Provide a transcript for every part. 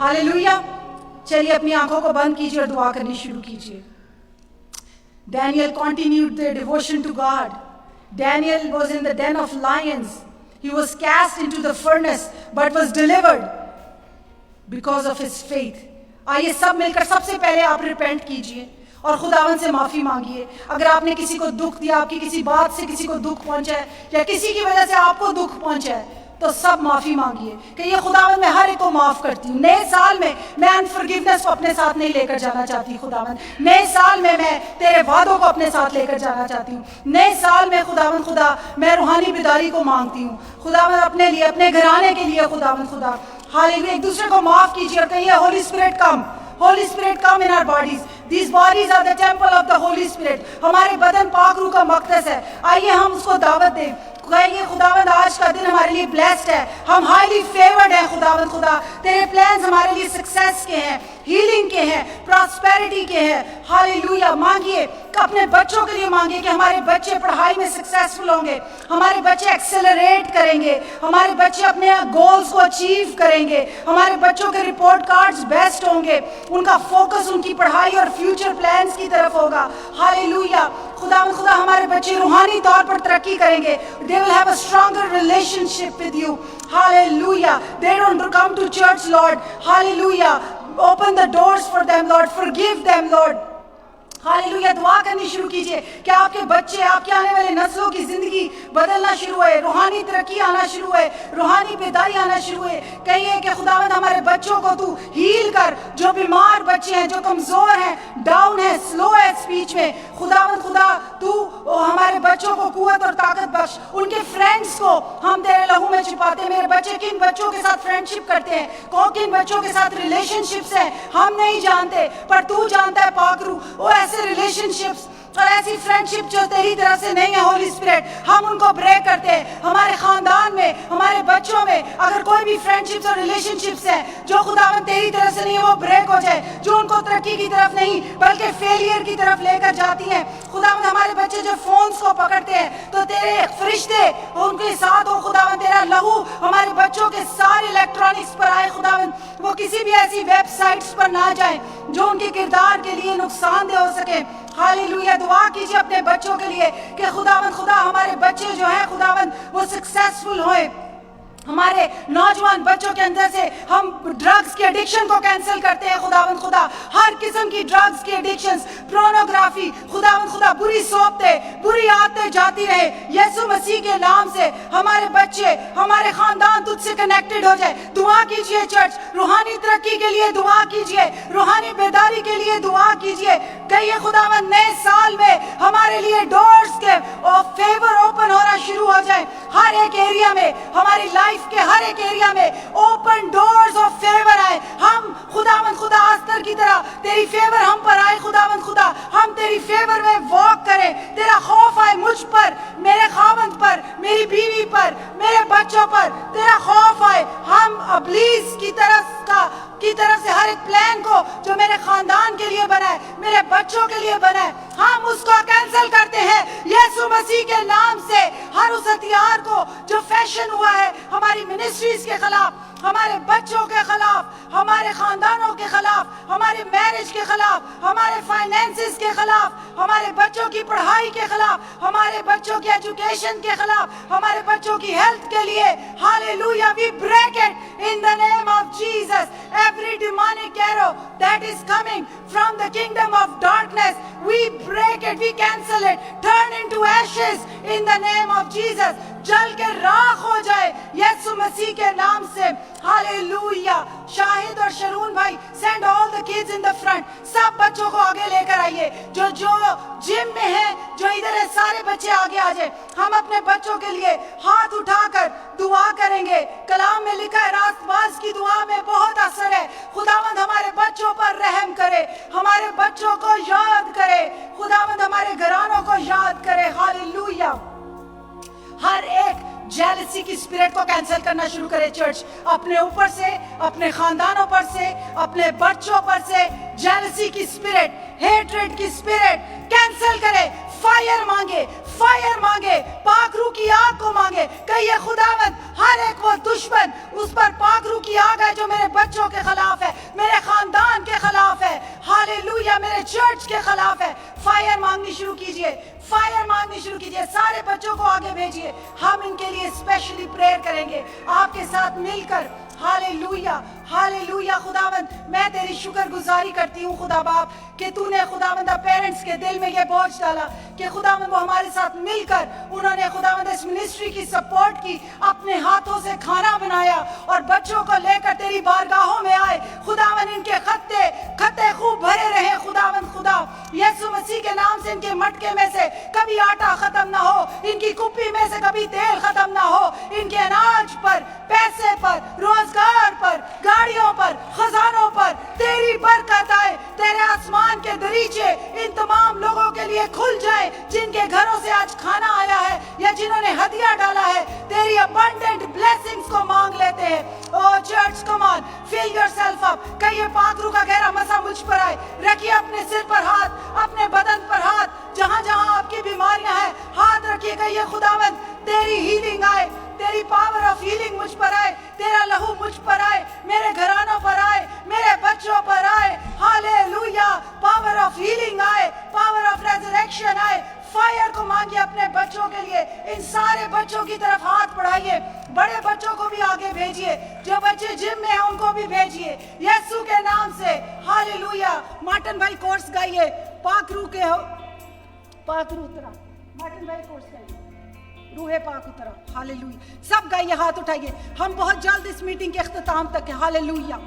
Hallelujah. चलिए अपनी आंखों को बंद कीजिए और दुआ करनी शुरू कीजिए। Daniel continued their devotion to God. Daniel was in the den of lions. He was cast into the furnace but was delivered because of his faith. आइए सब मिलकर सबसे पहले आप रिपेंट कीजिए और खुदावन से माफ़ी मांगिए। अगर आपने किसी को दुख दिया, आपकी किसी बात से किसी को दुख पहुंचा है या किसी की वजह से आपको दुख पहुंचा है, तो सब माफ़ी मांगिए कि ये खुदावन मैं हर एक को माफ़ करती हूँ। नए साल में मैं अनफॉरगिवनेस को अपने साथ नहीं लेकर जाना चाहती खुदावन। नए साल में मैं तेरे वादों को अपने साथ लेकर जाना चाहती हूँ। नए साल में खुदावन खुदा मैं रूहानी बेदारी को मांगती हूँ खुदावन, अपने लिए, अपने घराने के लिए खुदावन खुदा। हालेलुया। एक दूसरे को माफ़ कीजिए और कहिए Holy Spirit come, Holy Spirit come in our bodies. These bodies are the temple of the Holy Spirit. हमारे बदन पाक रूह का मक़दस है। आइए हम उसको दावत दें। कहिए खुदावंद आज का दिन हमारे लिए ब्लेस्ड है, हम हाईली फेवर्ड हैं खुदावंद खुदा। तेरे प्लान्स हमारे लिए सक्सेस के हैं, हीलिंग के हैं, प्रॉस्पेरिटी के हैं। हालेलुया। मांगिए अपने बच्चों के लिए, मांगिए कि हमारे बच्चे पढ़ाई में सक्सेसफुल होंगे, हमारे बच्चे एक्सेलरेट करेंगे, हमारे बच्चे अपने गोल्स को अचीव करेंगे, हमारे बच्चों के रिपोर्ट कार्ड्स बेस्ट होंगे, उनका फोकस उनकी पढ़ाई और फ्यूचर प्लान्स की तरफ होगा। हालेलुया। खुदा हमारे बच्चे रूहानी तौर पर तरक्की करेंगे। They will have a stronger relationship with you. Hallelujah. They don't come to church, Lord. Hallelujah. Open the doors for them, Lord. Forgive them, Lord. Hallelujah. दुआ करनी शुरू कीजिए कि आपके बच्चे, आपके आने वाले नस्लों की जिंदगी बदलना शुरू हुए, रूहानी तरक्की आना शुरू हुए, रूहानी बेदारी आना शुरू हुए। कहिए कि खुदावंद हमारे बच्चों को तू हील कर, जो बीमार बच्चे हैं, जो कमजोर हैं, डाउन है, स्लो है स्पीच में, खुदावंद खुदा तू हमारे बच्चों को कुव्वत और ताकत बख्श। उनके फ्रेंड्स को हम तेरे लहू में छिपाते हैं। मेरे बच्चे किन बच्चों के साथ फ्रेंडशिप करते हैं, कौन किन बच्चों के साथ रिलेशनशिप्स हैं, हम नहीं जानते, पर तू जानता है पाक रूह। वो ऐसे रिलेशनशिप्स और ऐसी फ्रेंडशिप जो तेरी तरफ से नहीं है होली स्पिरिट, हम उनको ब्रेक करते हैं। हमारे खानदान में, हमारे बच्चों में अगर कोई भी फ्रेंडशिप्स और रिलेशनशिप्स हैं जो खुदावंद तेरी तरफ से नहीं है, वो ब्रेक हो जाए, जो उनको तरक्की की तरफ नहीं बल्कि फेलियर की तरफ लेकर जाती हैं। खुदावंद हमारे बच्चे जो फोन्स को पकड़ते हैं, तो तेरे फरिश्ते उनके साथ हो खुदावंद, तेरा लहू हमारे बच्चों के सारे इलेक्ट्रॉनिक्स पर आए खुदावंद, वो किसी भी ऐसी वेबसाइट्स पर ना जाए जो उनके किरदार के लिए नुकसानदेह हो सके। हालेलुया। दुआ कीजिए अपने बच्चों के लिए कि खुदावंद खुदा हमारे बच्चे जो हैं खुदावंद वो सक्सेसफुल होए। हमारे नौजवान बच्चों के अंदर से हम ड्रग्स की एडिक्शन को कैंसिल करते हैं खुदावंद खुदा। हर किस्म की ड्रग्स की एडिक्शंस, पोर्नोग्राफी, खुदावंद खुदा बुरी सोबतें, बुरी आदतें जाती रहे यीशु मसीह के नाम से। हमारे बच्चे, हमारे खानदान तुझसे कनेक्टेड हो जाए। दुआ कीजिए चर्च, रूहानी तरक्की के लिए दुआ कीजिए, रूहानी बेदारी के लिए दुआ कीजिए। कहिए खुदावंद नए साल में हमारे लिए डोर्स के और फेवर ओपन होना शुरू हो जाए। हर एक एरिया में, हमारी लाइफ के हर एक एरिया में ओपन डोर्स ऑफ फेवर आए। हम खुदावंद खुदा आस्तर की तरह तेरी फेवर हम पर आए खुदावंद खुदा, हम तेरी फेवर में वॉक करें। तेरा खौफ आए मुझ पर, मेरे खावंद पर, मेरी बीवी पर, मेरे बच्चों पर तेरा खौफ आए। हम अब्लीस की तरफ से हर एक प्लान को जो मेरे खानदान के लिए बना है, मेरे बच्चों के लिए बना है, हम उसको कैंसिल करते हैं यीशु मसीह के नाम से। हर उस हथियार को जो फैशन हुआ है हमारी मिनिस्ट्रीज के खिलाफ, हमारे बच्चों के खिलाफ, हमारे खानदानों के खिलाफ, हमारे मैरिज के खिलाफ, हमारे फाइनेंसेस के खिलाफ, हमारे बच्चों की पढ़ाई के खिलाफ, हमारे बच्चों की एजुकेशन के खिलाफ, हमारे बच्चों की हेल्थ के लिए, hallelujah, we break it in the name of Jesus. Every demonic arrow that is coming from the kingdom of darkness, we break it, we cancel it, turn into ashes in the name of Jesus. जल के राख हो जाए यीशु मसीह के नाम से। Hallelujah. Shahid और शरून भाई, send all the kids in the front. सब बच्चों को आगे लेकर आइए। जो जिम में है, जो इधर है, सारे बच्चे आगे आ जाए। हम अपने बच्चों के लिए हाथ उठाकर दुआ करेंगे। कलाम में लिखा है रास्तबाज की दुआ में बहुत असर है। खुदावंद हमारे बच्चों पर रहम करे, हमारे बच्चों को याद करे, खुदावंद हमारे घरानों को याद करे। हालेलुया। हर एक जेलसी की स्पिरिट को कैंसिल करना शुरू करे चर्च, अपने ऊपर से, अपने खानदानों पर से, अपने बच्चों पर से जेलसी की स्पिरिट, हेट्रेड की स्पिरिट कैंसिल करे। फायर मांगे, فائر مانگے, پاک روح کی آگ کو مانگے. کہیے خداوند ہر ایک وہ دشمن اس پر پاک روح کی آگ ہے جو میرے بچوں کے خلاف ہے, میرے خاندان کے خلاف ہے, ہالےلویا, میرے چرچ کے خلاف ہے. فائر مانگنی شروع کیجئے, فائر مانگنی شروع کیجئے. سارے بچوں کو آگے بھیجئے, ہم ان کے لیے اسپیشلی پریئر کریں گے آپ کے ساتھ مل کر. ہالےلویا, ہالےلویا. خداوند میں تیری شکر گزاری کرتی ہوں خدا باپ کہ تو نے خداوند پیرنٹس کے دل میں یہ بوجھ ڈالا کہ خداوند وہ ہمارے ساتھ مل کر انہوں نے خداوند اس منسٹری کی سپورٹ کی, اپنے ہاتھوں سے کھانا بنایا اور بچوں کو لے کر تیری بارگاہوں میں آئے. خداوند ان کے خطے خوب بھرے رہے خداوند. خدا یسوع مسیح کے نام سے ان کے مٹکے میں سے کبھی آٹا ختم نہ ہو, ان کی کپی میں سے کبھی تیل ختم نہ ہو, ان کے اناج پر, پیسے پر, روزگار پر, گاڑیوں پر, خزانوں پر تیری برکت آئے. تیرے آسمان کے دریچے ان تمام لوگوں کے لیے کھل جائیں جن کے گھروں سے آج کھانا آیا ہے یا جنہوں نے ہدیہ ڈالا ہے. تیری abundant blessings کو مانگ لیتے ہیں. Oh church, come on, fill yourself up. کہیے پاک روح کا گہرا مسا مجھ پر آئے. رکھیے اپنے سر پر ہاتھ, اپنے بدن پر ہاتھ, جہاں جہاں آپ کی بیماریاں ہیں ہاتھ رکھیے. کہیے خداوند تیری ہیلنگ آئے, تیری پاور آف ہیلنگ مجھ پر آئے, تیرا لہو مجھ پر آئے, میرے گھرانوں پر آئے, میرے بچوں پر آئے. ہالےلویا, پاور آف ہیلنگ آئے, پاور آف ریزریکشن آئے. فائر کو مانگیے اپنے بچوں کے لیے. ان سارے بچوں کی طرف ہاتھ بڑھائیے, بڑے بچوں کو بھی آگے بھیجیے, جو بچے جم میں ہیں ان کو بھی بھیجیے یسوع کے نام سے. ہالےلویا. مارٹن بھائی کورس گائیے, پاک روح کے ہو, پاک روح اترا. مارٹن بھائی کورس گائیے, روح پاک اترا. ہالےلویا. سب گائیے, ہاتھ اٹھائیے. ہم بہت جلد اس میٹنگ کے اختتام تک ہیں. ہالےلویا.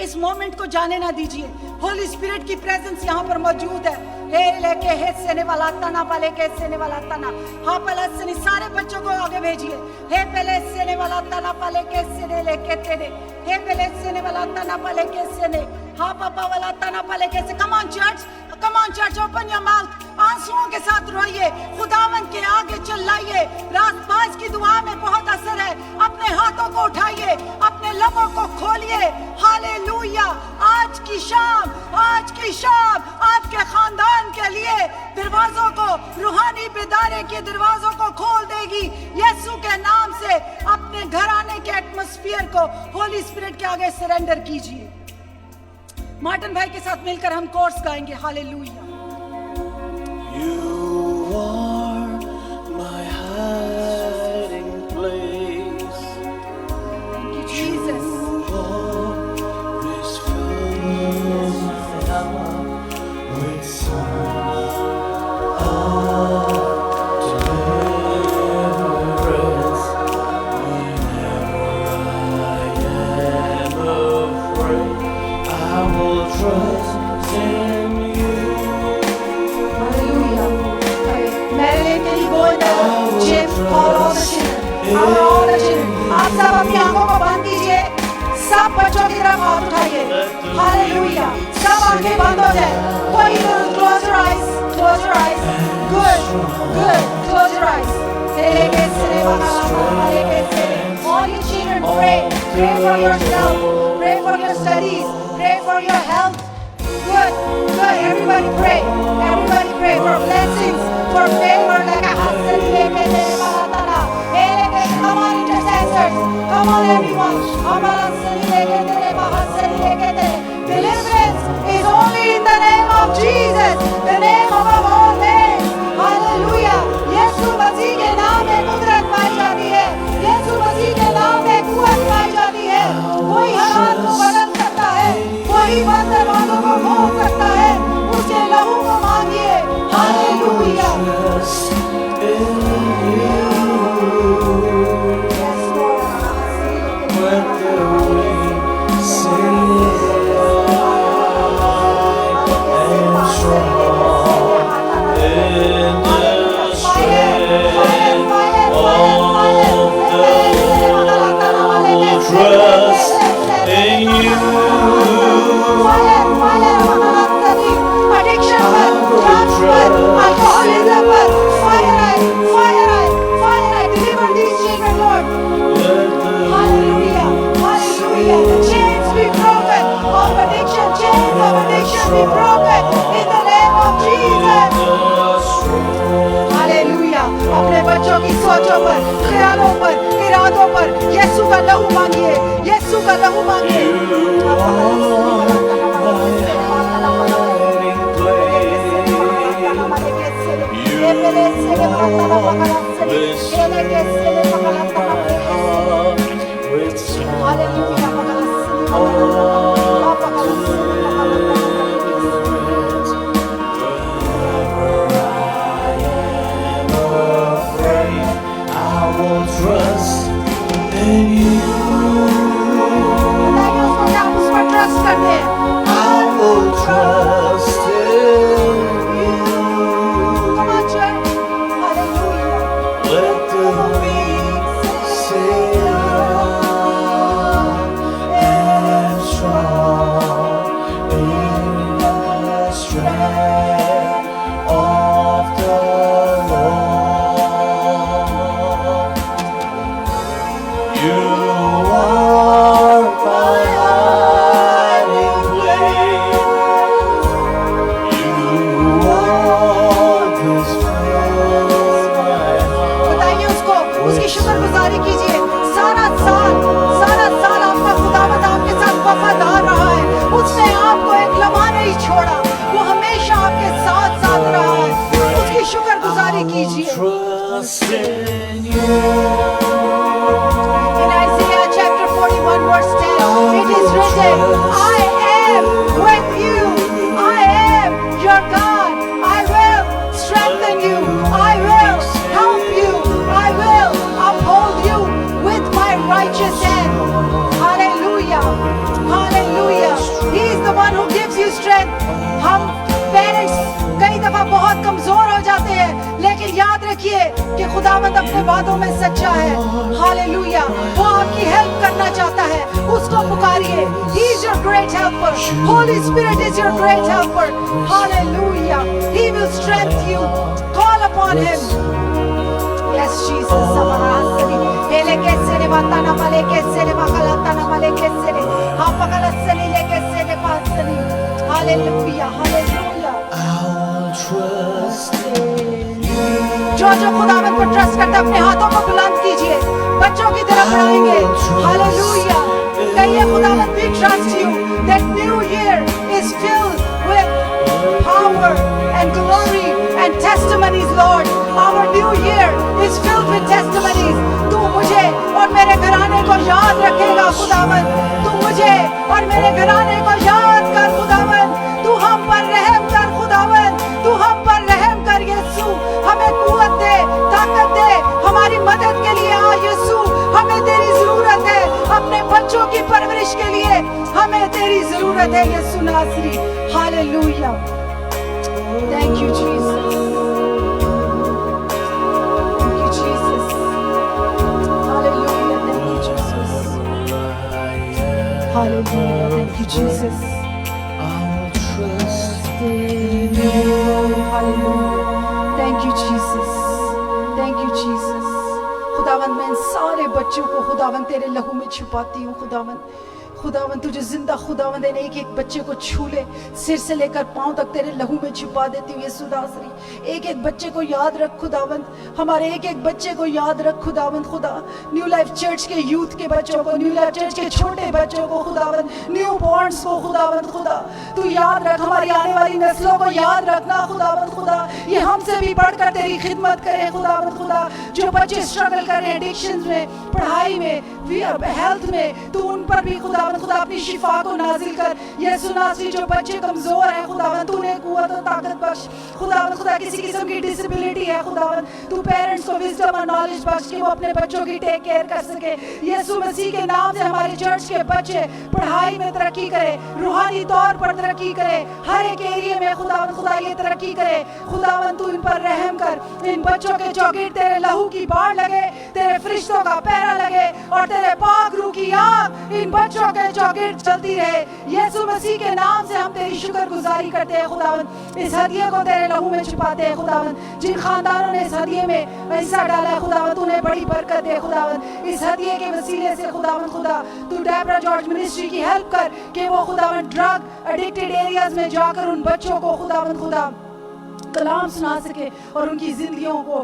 اس مومنٹ کو جانے نہ دیجیے. ہولی اسپرٹ کی پریزنس یہاں پر موجود ہے. ہے لے کے حصے نے والا تنا پالے کے حصے نے والا تنا. ہاں پلس سارے بچوں کو آگے بھیجیے. ہے پہلے حصے نے والا تنا پالے کے حصے نے لے کے تیرے. ہے پہلے حصے نے والا تنا پالے کے حصے نے. ہاں پاپا والا تنا پالے کے حصے. Come on church, come on church, open your mouth. آنسوؤں کے ساتھ روئیے, خداوند کے آگے چلائیے. راست باز کی دعا میں بہت اثر ہے. اپنے ہاتھوں کو اٹھائیے, اپنے لبوں کو کھولیے. ہالےلویا. آج کی شام, آج کی شام آپ کے خاندان کے لیے دروازوں کو, روحانی بیداری کے دروازوں کو کھول دے گی یسوع کے نام سے. اپنے گھر آنے کے ایٹماسفیئر کو ہولی اسپرٹ کے آگے سرنڈر کیجیے. مارٹن بھائی کے ساتھ مل کر ہم کورس گائیں گے. ہالےلویا. You are my hiding place. Thank you, Jesus. You always fill my heart with songs of deliverance. Whenever I am afraid, I will trust in you. آپ سب اپنی آنکھوں کو بند کیجیے. سب بچوں کی طرف ہاتھ اٹھائیے. ہالےلویا. سب آنکھیں بند ہو جائیں. کوئی close your eyes, close your eyes. Good, good. Close your eyes. All you children pray. Pray for yourself. Pray for your studies. Pray for your health. Good, good. Everybody pray. Everybody pray for blessings, for favor. Come on, intercessors. Come on, everyone. Deliverance is only in the name of Jesus, the name above all names. Hallelujah. یسوع مسیح کے نام میں قدرت پائی جاتی ہے. یسوع مسیح کے نام میں قوت پائی جاتی ہے. وہی حالات کو بدل سکتا ہے, وہی بند دروازوں کو کھول سکتا ہے. اس کے لہو کو مانگیے. ہالےلویا. Be broken in the name of Jesus. Hallelujah. सोचों पर, ख्यालों पर, इरादों पर यीशु का लहू मांगिए, यीशु का लहू मांगिए। Trust in you. ट्रस्ट करते हैं, I will trust in you. Come on, church. Hallelujah. Let the weak say I am strong in the strength of the Lord. You are my hiding place. You are this fills my heart. बताइए उसको, उसकी शुक्रगुजारी कीजिए। सारा साल आपका खुदावंद आपके साथ वफादार रहा है, उसने आपको एक लम्हा नहीं छोड़ा, वो हमेशा आपके साथ रहा है, उसकी शुक्रगुजारी कीजिए। Trust in you. In Isaiah chapter 41 verse 10, it is written, I am with you, I am your God, I will strengthen you, I will help you, I will uphold you with my righteous hand. Hallelujah, hallelujah. He is the one who gives you strength. हम parents कई दफा बहुत कमजोर हो जाते हैं, लेकिन याद रखिए कि खुदावंद अपने वादों में सच्चा है। हालेलुया, वो आपकी हेल्प करना चाहता है, उसको पुकारिए। He is your great helper. Holy Spirit is your great helper. Hallelujah. He will strengthen you. Call upon him. Yes, Jesus. Ele que se le batana male que se le bakalata male que se le apakala se le que se le pasani. Hallelujah. Hallelujah. I will trust in you. जो खुदावंद पर trust करते हैं, अपने हाथों को बुलंद कीजिए, बच्चों की तरफ बढ़ाएंगे। हालेलुया। कहिए खुदावंद, we trust you that new year is filled with power and glory and testimonies, Lord. Our new year is filled with testimonies. तू मुझे और मेरे घराने को याद रखेगा खुदावंद, तू मुझे और मेरे घराने को याद कर खुदावंद, तू हम पर रहम कर खुदावंद, तू हम पर रहम कर यीशु, हमें कुव्वत दे, ताकत दे, हमारी मदद के लिए आ यीशु, हमें तेरी जरूरत है, अपने बच्चों की परवरिश के लिए हमें तेरी जरूरत है यीशु नासरी। Hallelujah. Thank you Jesus, thank you Jesus, hallelujah, thank you Jesus, hallelujah, thank you Jesus. Thank you, Jesus. Thank you, Jesus. खुदावंद, मैं इन सारे बच्चों को खुदावंद तेरे लहू में छुपाती हूँ। खुदावंद तुझे जिंदा खुदावंद एक एक बच्चे को छू ले, सिर से लेकर पांव तक तेरे लहू में छुपा देती हूँ यीशु नासरी। एक एक बच्चे को याद रख खुदावंद, हमारे एक एक बच्चे को याद रख खुदावंद। खुदा न्यू लाइफ चर्च के यूथ के बच्चों को, न्यू लाइफ चर्च के छोटे बच्चों को खुदावंद, न्यू बॉर्न्स को खुदावंद, खुदा तू याद रख, हमारी आने वाली नस्लों को याद रखना खुदावंद। खुदा ये हमसे भी बढ़कर तेरी खिदमत करे खुदावंद। खुदा जो बच्चे स्ट्रगल कर रहे हैं एडिक्शंस में, पढ़ाई में, हेल्थ में, तू उन पर भी खुदावंद खुदा अपनी शिफा को नाजिल कर यीशु नासरी। जो बच्चे कमजोर हैं खुदावंद, तूने कुव्वत और ताकत बख्श खुदावंद। खुदा किसी किस्म की डिसेबिलिटी है खुदावंद, तू पेरेंट्स को विजडम और नॉलेज बख्श के वो अपने बच्चों की टेक केयर कर सके। यीशु मसीह के नाम से हमारे चर्च के बच्चे पढ़ाई में तरक्की करे, रूहानी तौर पर तरक्की करे, हर एक एरिया में खुदावंद खुदा ये तरक्की करे। खुदावंद तू इन पर रहम कर, इन बच्चों के चौकीट तेरे लहू की बाढ़ लगे, तेरे फरिश्तों का पहरा लगे और तेरे पाक रूह की आग इन बच्चों के चौकीट चलती रहे। यीशु मसीह के नाम से हम तेरी शुक्रगुजारी करते हैं खुदावंद। इस हदिये को तेरे लहू में छुपाते हैं खुदावंद। जिन खानदानों ने इस हदिये में हिस्सा डाला है खुदावंद, तूने बड़ी बरकत दे खुदावंद। इस हदिये के वसीले से खुदावंद खुदा तू डेबरा जॉर्ज मिनिस्ट्री की हेल्प कर कि वो खुदावंद ड्रग एडिक्टेड एरियाज में जाकर उन बच्चों को खुदावंद खुदा کلام سنا سکیں اور ان کی زندگیوں کو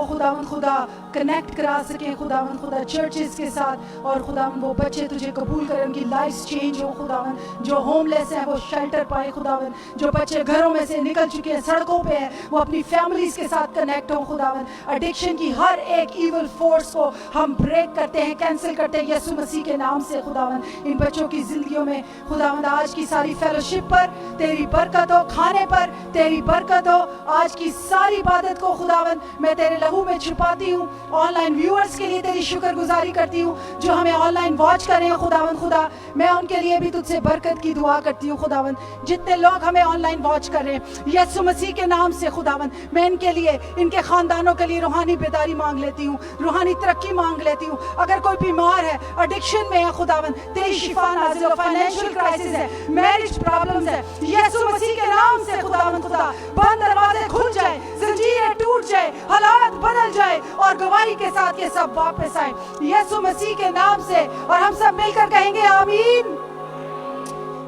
خداوند خدا کنیکٹ کرا سکیں خداوند خدا چرچز کے ساتھ. اور خداوند وہ بچے تجھے قبول کریں, ان کی لائف چینج ہو خداوند. جو ہوم لیس ہیں وہ شیلٹر پائیں خداوند. جو بچے گھروں میں سے نکل چکے ہیں, سڑکوں پہ ہیں, وہ اپنی فیملیز کے ساتھ کنیکٹ ہوں خداوند. ایڈکشن کی ہر ایک ایول فورس کو ہم بریک کرتے ہیں, کینسل کرتے ہیں یسوع مسیح کے نام سے خداوند. ان بچوں کی زندگیوں میں خداوند آج کی ساری فیلوشپ پر تیری برکت ہو, کھانے پر تیری برکت ہو. آج کی ساری عبادت کو خداوند میں تیرے لہو میں چھپاتی ہوں. آن لائن ویورز کے لیے تیری شکر گزاری کرتی ہوں جو ہمیں آن لائن واچ کر رہے ہیں خداوند خدا. میں ان کے لیے بھی تجھ سے برکت کی دعا کرتی ہوں خداوند. جتنے لوگ ہمیں آن لائن واچ کر رہے ہیں یسوع مسیح کے نام سے خداوند, میں ان کے لیے, ان کے خاندانوں کے لیے روحانی بیداری مانگ لیتی ہوں, روحانی ترقی مانگ لیتی ہوں. اگر کوئی بیمار ہے, ایڈکشن میں ہے خداوند, تیری شفا نازل ہو. فائنینشیل کرائسس ہے, میرج پرابلمز ہے, یسوع مسیح کے نام سے خداوند خدا بند دروازے کھل جائے, زنجیریں ٹوٹ جائے, حالات بدل جائے اور گواہی کے ساتھ یہ سب واپس آئے یسوع مسیح کے نام سے. اور ہم سب مل کر کہیں گے آمین.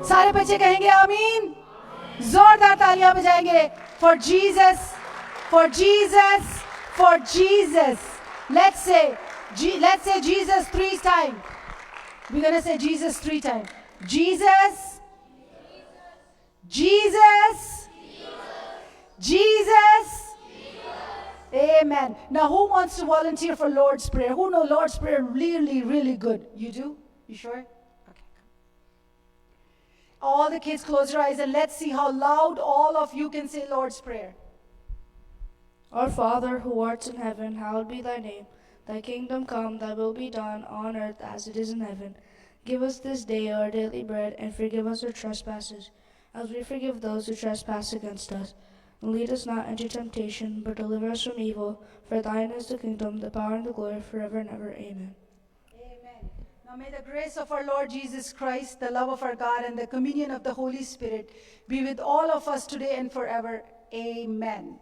سارے بچے کہیں گے آمین. زوردار تالیاں بجائیں گے for Jesus, for Jesus, for Jesus. Let's say Jesus 3 times. We're going to say Jesus 3 times. Jesus, Jesus, Jesus. Amen. Now who wants to volunteer for Lord's Prayer? Who know Lord's Prayer really, really good? You do? You sure? Okay. All the kids close your eyes and let's see how loud all of you can say Lord's Prayer. Our Father, who art in heaven, hallowed be thy name. Thy kingdom come, thy will be done on earth as it is in heaven. Give us this day our daily bread, and forgive us our trespasses, as we forgive those who trespass against us. And lead us not into temptation, but deliver us from evil. For thine is the kingdom, the power, and the glory, forever and ever. Amen. Amen. Now may the grace of our Lord Jesus Christ, the love of our God, and the communion of the Holy Spirit be with all of us today and forever. Amen.